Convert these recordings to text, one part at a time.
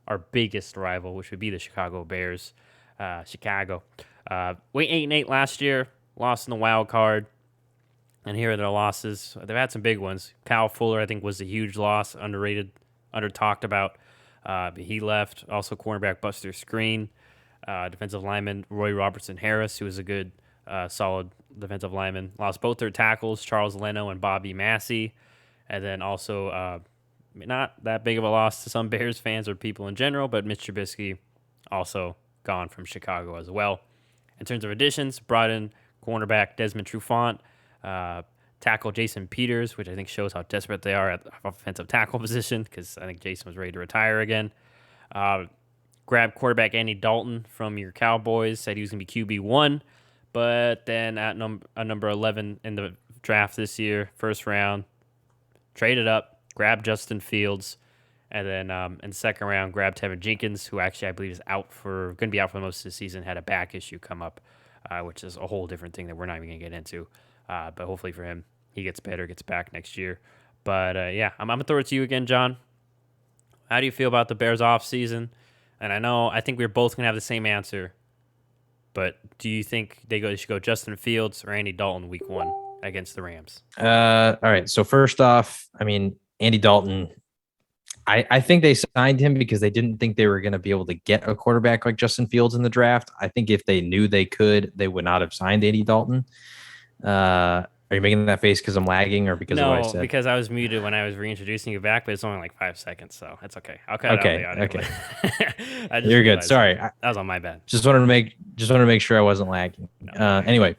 our biggest rival, which would be the Chicago Bears. Chicago went 8-8 last year, lost in the wild card, and here are their losses. They've had some big ones. Kyle Fuller, I think, was a huge loss, underrated, under talked about. But he left. Also, cornerback Buster Screen, defensive lineman Roy Robertson Harris, who was a good, solid defensive lineman. Lost both their tackles, Charles Leno and Bobby Massey. And then also, not that big of a loss to some Bears fans or people in general, but Mitch Trubisky also gone from Chicago as well. In terms of additions, brought in cornerback Desmond Trufant, tackle Jason Peters, which I think shows how desperate they are at the offensive tackle position because I think Jason was ready to retire again. Grabbed quarterback Andy Dalton from your Cowboys, said he was going to be QB1, but then at number 11 in the draft this year, first round, traded up, grabbed Justin Fields, and then in second round, grabbed Tevin Jenkins, who actually I believe is going to be out for most of the season, had a back issue come up, which is a whole different thing that we're not even going to get into. But hopefully for him, he gets better, gets back next year. But yeah, I'm going to throw it to you again, John. How do you feel about the Bears offseason? And I think we're both going to have the same answer. But do you think they should go Justin Fields or Andy Dalton week 1 against the Rams? All right. So first off, I mean, Andy Dalton, I think they signed him because they didn't think they were going to be able to get a quarterback like Justin Fields in the draft. I think if they knew they could, they would not have signed Andy Dalton. Are you making that face because I'm lagging or because of what I said? No, because I was muted when I was reintroducing you back, but it's only like 5 seconds, so it's okay. I'll cut it out the audio. Okay. You're good. Sorry, that was on my bad. Just wanted to make sure I wasn't lagging. Anyway,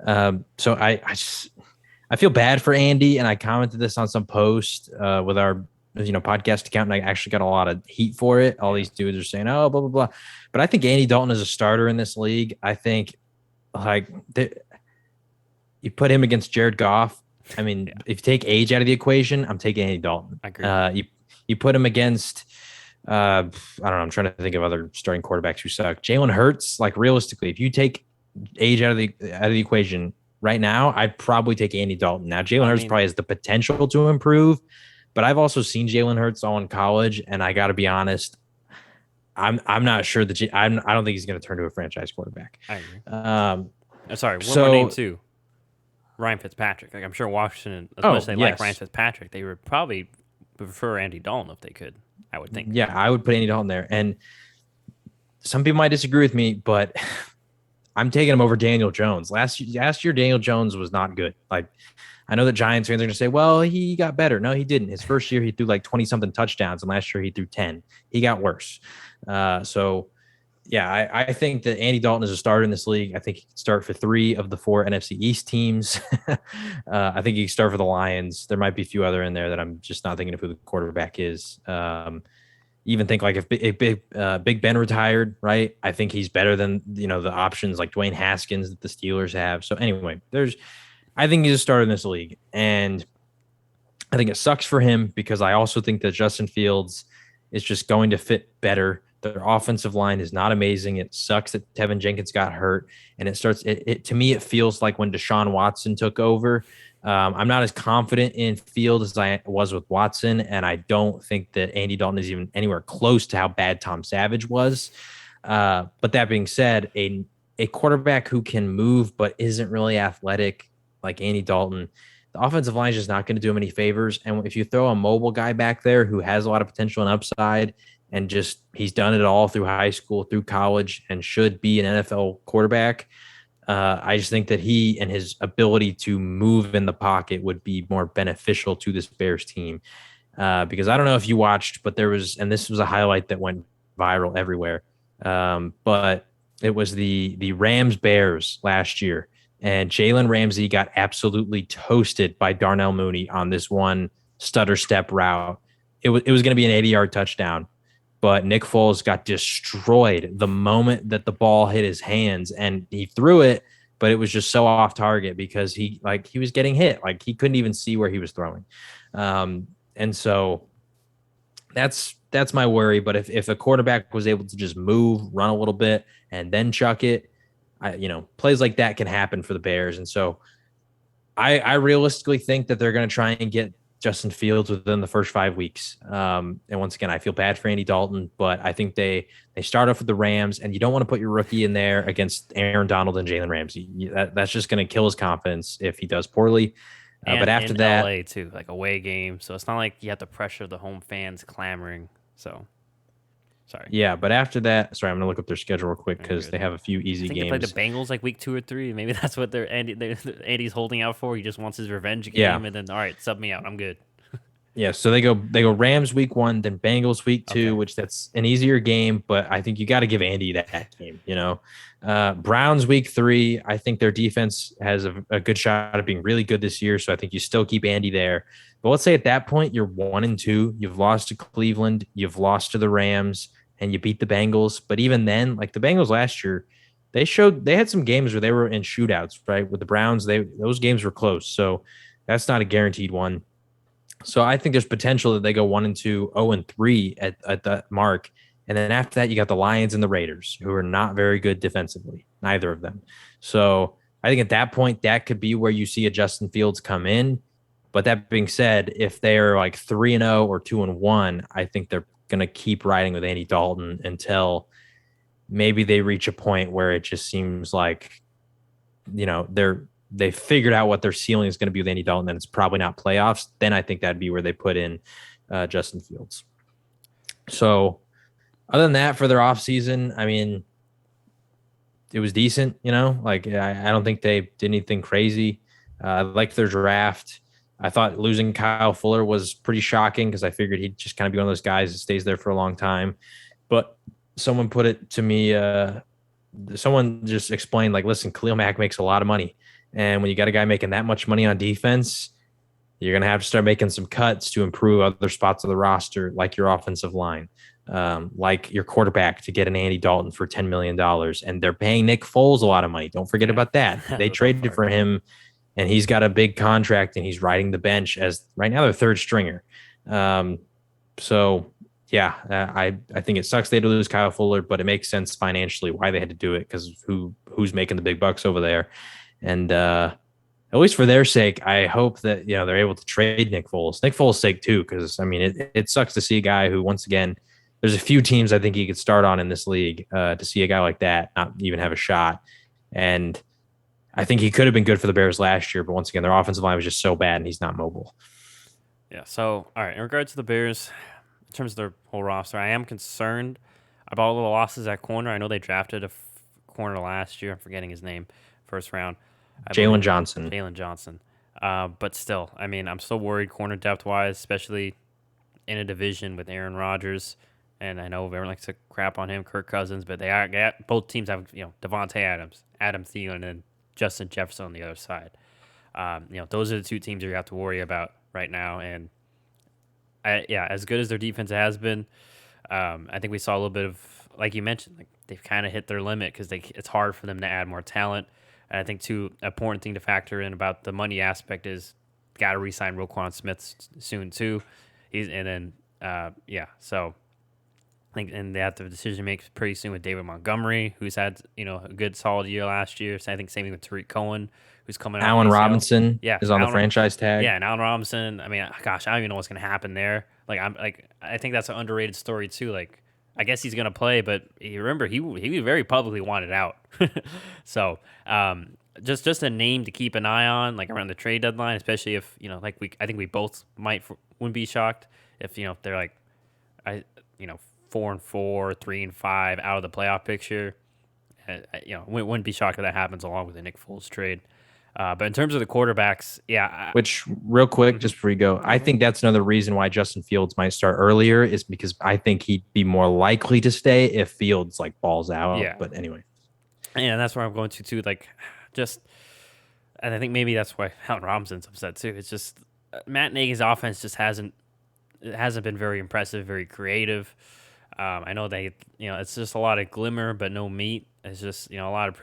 so I feel bad for Andy, and I commented this on some post with our podcast account, and I actually got a lot of heat for it. All these dudes are saying, "Oh, blah blah blah," but I think Andy Dalton is a starter in this league. I think you put him against Jared Goff. I mean, if you take age out of the equation, I'm taking Andy Dalton. I agree. You put him against, I don't know. I'm trying to think of other starting quarterbacks who suck. Jalen Hurts, like realistically, if you take age out of the equation right now, I'd probably take Andy Dalton. Now, Jalen Hurts probably has the potential to improve, but I've also seen Jalen Hurts all in college, and I got to be honest, I'm not sure that I don't think he's going to turn to a franchise quarterback. I agree. Sorry, one more name too. Ryan Fitzpatrick. Like I'm sure Washington, as much as they like Ryan Fitzpatrick, they would probably prefer Andy Dalton if they could. I would think. Yeah, I would put Andy Dalton there, and some people might disagree with me, but I'm taking him over Daniel Jones. Last year, Daniel Jones was not good. Like, I know that Giants fans are going to say, well, he got better. No, he didn't. His first year, he threw like 20-something touchdowns, and last year he threw 10. He got worse. So, yeah, I think that Andy Dalton is a starter in this league. I think he can start for 3 of the 4 NFC East teams. I think he can start for the Lions. There might be a few other in there that I'm just not thinking of who the quarterback is. Even think like if Big Ben retired, right? I think he's better than the options like Dwayne Haskins that the Steelers have. So anyway, I think he's a starter in this league, and I think it sucks for him because I also think that Justin Fields is just going to fit better. Their offensive line is not amazing. It sucks that Tevin Jenkins got hurt, and to me it feels like when Deshaun Watson took over. I'm not as confident in Field as I was with Watson, and I don't think that Andy Dalton is even anywhere close to how bad Tom Savage was. But that being said, a quarterback who can move but isn't really athletic like Andy Dalton, the offensive line is just not going to do him any favors. And if you throw a mobile guy back there who has a lot of potential and upside, and he's done it all through high school, through college, and should be an NFL quarterback, I just think that he and his ability to move in the pocket would be more beneficial to this Bears team. Because I don't know if you watched, but this was a highlight that went viral everywhere. But it was the Rams Bears last year, and Jalen Ramsey got absolutely toasted by Darnell Mooney on this one stutter step route. It was going to be an 80-yard touchdown, but Nick Foles got destroyed the moment that the ball hit his hands, and he threw it, but it was just so off target because he was getting hit. Like he couldn't even see where he was throwing. And so that's my worry. But if a quarterback was able to just move, run a little bit, and then chuck it, plays like that can happen for the Bears. And so I realistically think that they're going to try and get Justin Fields within the first 5 weeks. And once again, I feel bad for Andy Dalton, but I think they start off with the Rams, and you don't want to put your rookie in there against Aaron Donald and Jalen Ramsey. That's just going to kill his confidence if he does poorly. But And after in that, LA too, like away game. So it's not like you have to pressure the home fans clamoring. So sorry. yeah, but after that, sorry, I'm going to look up their schedule real quick You're because good. they have a few I easy think they played the games. Bengals like week 2 or 3. Maybe that's what Andy's holding out for. He just wants his revenge Yeah, game, and then all right, sub me out. I'm good. yeah, so they go Rams week 1, then Bengals week 2, Okay. which that's an easier game, but I think you got to give Andy that game. Browns week 3, I think their defense has a good shot at being really good this year, so I think you still keep Andy there. But let's say at that point you're 1-2, you've lost to Cleveland, you've lost to the Rams, and you beat the Bengals. But even then, like the Bengals last year, they had some games where they were in shootouts, right? With the Browns, those games were close, so that's not a guaranteed one. So I think there's potential that they go 1-2, 0-3 at that mark. And then after that, you got the Lions and the Raiders, who are not very good defensively, neither of them. So I think at that point, that could be where you see a Justin Fields come in. But that being said, if they're like 3-0 or 2-1, I think they're going to keep riding with Andy Dalton until maybe they reach a point where it just seems like, they figured out what their ceiling is going to be with Andy Dalton, and it's probably not playoffs. Then I think that'd be where they put in Justin Fields. So other than that, for their offseason, I mean, it was decent, like I don't think they did anything crazy. I liked their draft. I thought losing Kyle Fuller was pretty shocking because I figured he'd just kind of be one of those guys that stays there for a long time. But someone put it to me, someone just explained, like, listen, Khalil Mack makes a lot of money. And when you got a guy making that much money on defense, you're going to have to start making some cuts to improve other spots of the roster, like your offensive line, like your quarterback to get an Andy Dalton for $10 million. And they're paying Nick Foles a lot of money. Don't forget about that. They traded for him, and he's got a big contract, and he's riding the bench as right now their third stringer. So, yeah, I think it sucks they had to lose Kyle Fuller, but it makes sense financially why they had to do it because who's making the big bucks over there. And at least for their sake, I hope that they're able to trade Nick Foles. Nick Foles' sake too, because I mean it sucks to see a guy who, once again, there's a few teams I think he could start on in this league. To see a guy like that not even have a shot, and I think he could have been good for the Bears last year, but once again, their offensive line was just so bad, and he's not mobile. Yeah. So all right, in regards to the Bears, in terms of their whole roster, I am concerned about all the losses at corner. I know they drafted a corner last year. I'm forgetting his name, first round. Jalen Johnson. Jalen Johnson. But still, I mean, I'm still worried corner depth wise, especially in a division with Aaron Rodgers. And I know everyone likes to crap on him, Kirk Cousins, but both teams have Devontae Adams, Adam Thielen, and Justin Jefferson on the other side. Those are the two teams you have to worry about right now. And as good as their defense has been, I think we saw a little bit of, like you mentioned, like they've kind of hit their limit because it's hard for them to add more talent. And I think too, important thing to factor in about the money aspect is got to re-sign Roquan Smith soon too. So I think, and they have the decision to make pretty soon with David Montgomery, who's had a good solid year last year. So I think same thing with Tariq Cohen, who's coming out. Allen Robinson is on the Allen, franchise tag. Yeah, and Allen Robinson. I mean, gosh, I don't even know what's going to happen there. I think that's an underrated story too. Like, I guess he's going to play, but you remember he very publicly wanted out. So just a name to keep an eye on, like around the trade deadline, especially if I think we both wouldn't be shocked if they're like 4-4, 3-5 out of the playoff picture. Wouldn't be shocked if that happens along with the Nick Foles trade. But in terms of the quarterbacks, Which, real quick, just before you go, I think that's another reason why Justin Fields might start earlier is because I think he'd be more likely to stay if Fields like balls out. Yeah. But anyway. And that's where I'm going to too. And I think maybe that's why Allen Robinson's upset too. It's just Matt Nagy's offense just hasn't been very impressive, very creative. I know it's just a lot of glimmer but no meat. It's just a lot of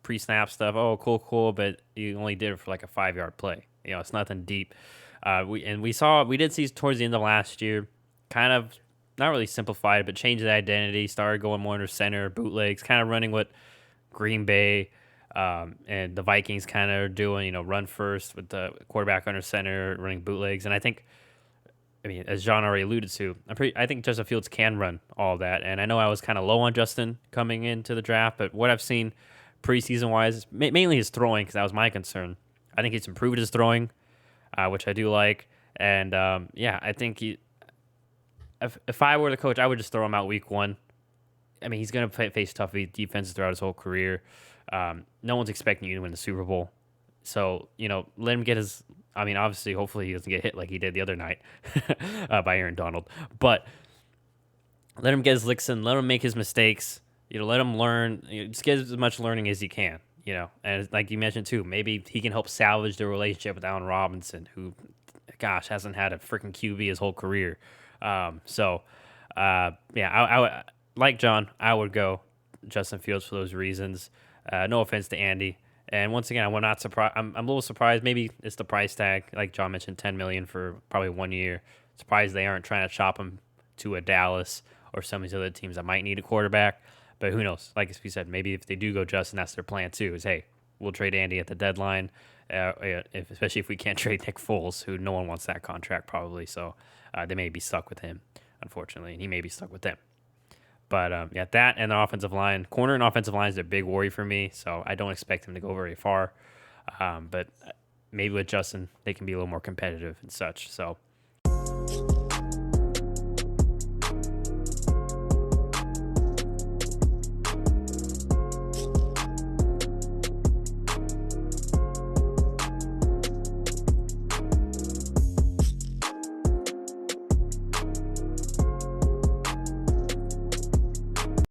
pre-snap stuff. Oh, cool, but you only did it for like a 5-yard play. It's nothing deep. We did see towards the end of last year, kind of not really simplified, but changed the identity. Started going more under center, bootlegs, kind of running what Green Bay And the Vikings kind of are doing, run first with the quarterback under center, running bootlegs. And I mean, as John already alluded to, I think Justin Fields can run all that. And I know I was kind of low on Justin coming into the draft, but what I've seen preseason wise, mainly his throwing, because that was my concern. I think he's improved his throwing, which I do like. And yeah, I think if I were the coach, I would just throw him out week one. I mean, he's going to face tough defenses throughout his whole career. No one's expecting you to win the Super Bowl. So, let him get his. I mean, obviously, hopefully he doesn't get hit like he did the other night by Aaron Donald. But let him get his licks in. Let him make his mistakes. Let him learn. Just get as much learning as he can. And like you mentioned too, maybe he can help salvage the relationship with Allen Robinson, who, gosh, hasn't had a freaking QB his whole career. Yeah, I like John. I would go Justin Fields for those reasons. No offense to Andy. And once again, I'm not surprised. I'm a little surprised. Maybe it's the price tag, like John mentioned, $10 million for probably 1 year. Surprised they aren't trying to chop him to a Dallas or some of these other teams that might need a quarterback. But who knows? Like we said, maybe if they do go Justin, that's their plan too. Is hey, we'll trade Andy at the deadline, especially if we can't trade Nick Foles, who no one wants that contract probably. So they may be stuck with him, unfortunately, and he may be stuck with them. But yeah, that and the offensive line, corner and offensive line is a big worry for me. So I don't expect him to go very far. But maybe with Justin, they can be a little more competitive and such. So